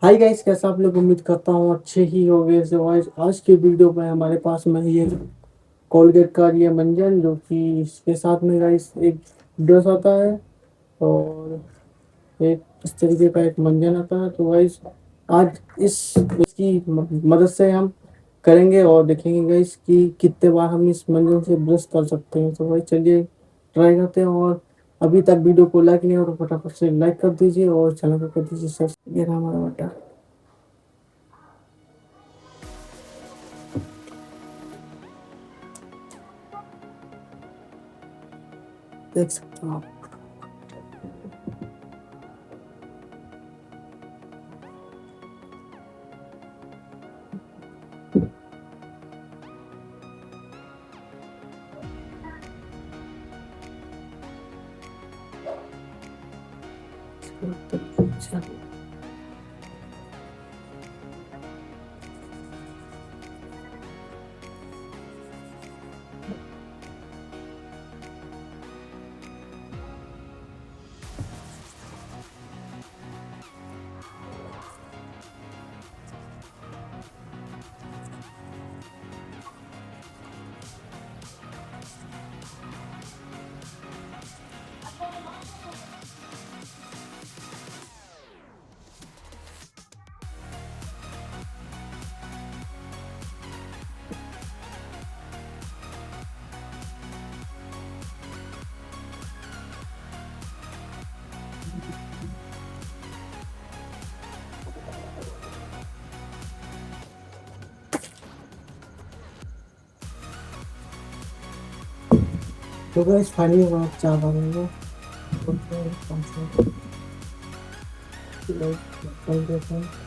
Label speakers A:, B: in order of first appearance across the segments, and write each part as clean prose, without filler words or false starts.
A: Hi guys, कैसा आप लोग? उम्मीद करता हूँ अच्छे ही हो गए। सो आज के वीडियो में हमारे पास में ये कोलगेट का ये मंजन, जो कि इसके साथ में गाइस एक ब्रश आता है और एक इस तरीके का एक मंजन आता है। तो गाइस आज इसकी मदद से हम करेंगे और देखेंगे गाइस कि कितने बार हम इस मंजन से ब्रश कर सकते हैं। तो गाइस चलिए ट्राई करते हैं। और अभी तक वीडियो को लाइक नहीं हो तो फटाफट से लाइक कर दीजिए और चैनल को कर दीजिए सब्सक्राइब। ये रहा हमारा बटन, देख सकते हो आप। अच्छा, तो गाइस फाइनली आप चाह रहे हो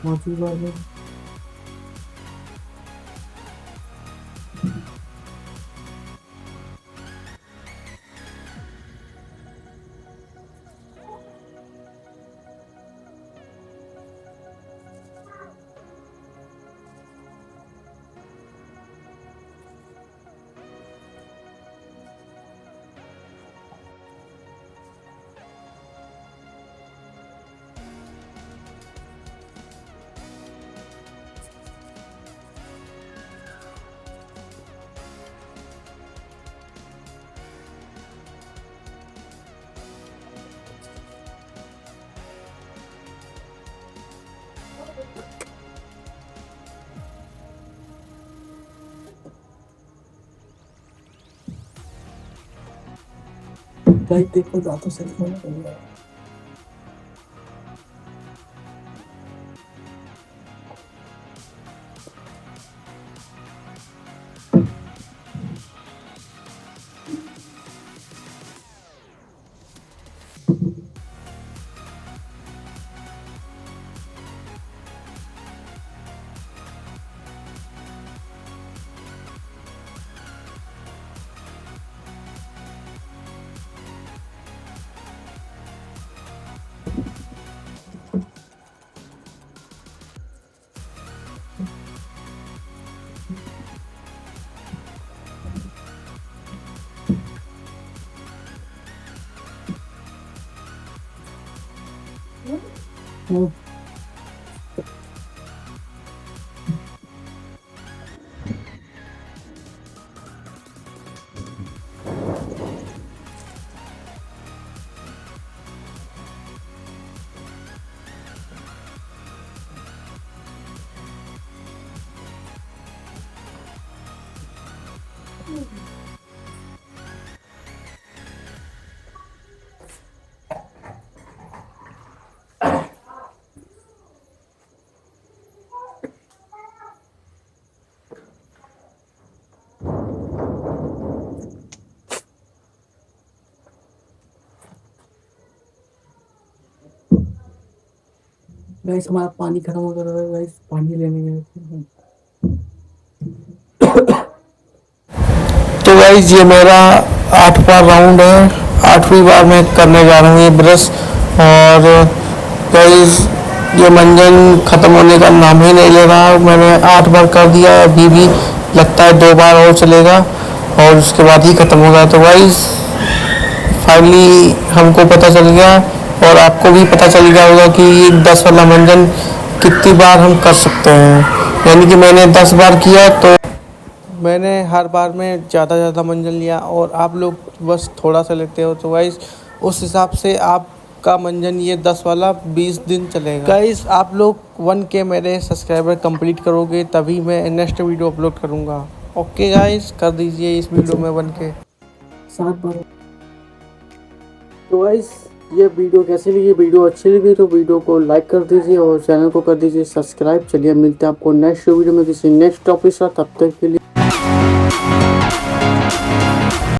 A: पांचवी बार में। गाइस देखो दांतों से खाना पड़ेगा। हम्म, गाइस हमारा पानी खत्म हो गया है। गाइस पानी लेने गए
B: तो गाइज ये मेरा 8वां राउंड है। 8वीं बार मैं करने जा रहा हूँ ये ब्रश। और गाइज ये मंजन ख़त्म होने का नाम ही नहीं ले रहा। मैंने 8 बार कर दिया, अभी भी लगता है 2 बार और चलेगा और उसके बाद ही ख़त्म होगा। तो गाइज फाइनली हमको पता चल गया और आपको भी पता चल गया होगा कि 10 वाला मंजन कितनी बार हम कर सकते हैं। यानी कि मैंने 10 बार किया तो मैंने हर बार में ज़्यादा मंजन लिया और आप लोग बस थोड़ा सा लेते हो, तो गाइस उस हिसाब से आपका मंजन ये 10 वाला 20 दिन चलेगा। गाइस आप लोग 1K मेरे सब्सक्राइबर कंप्लीट करोगे तभी मैं नेक्स्ट वीडियो अपलोड करूँगा। ओके गाइस, कर दीजिए इस वीडियो में 1K।
A: 7 बार। तो गाइस ये वीडियो कैसी लगी? वीडियो अच्छी लगी तो वीडियो को लाइक कर दीजिए और चैनल को कर दीजिए सब्सक्राइब। चलिए मिलते हैं आपको नेक्स्ट वीडियो में किसी नेक्स्ट टॉपिक के साथ। तब तक के लिए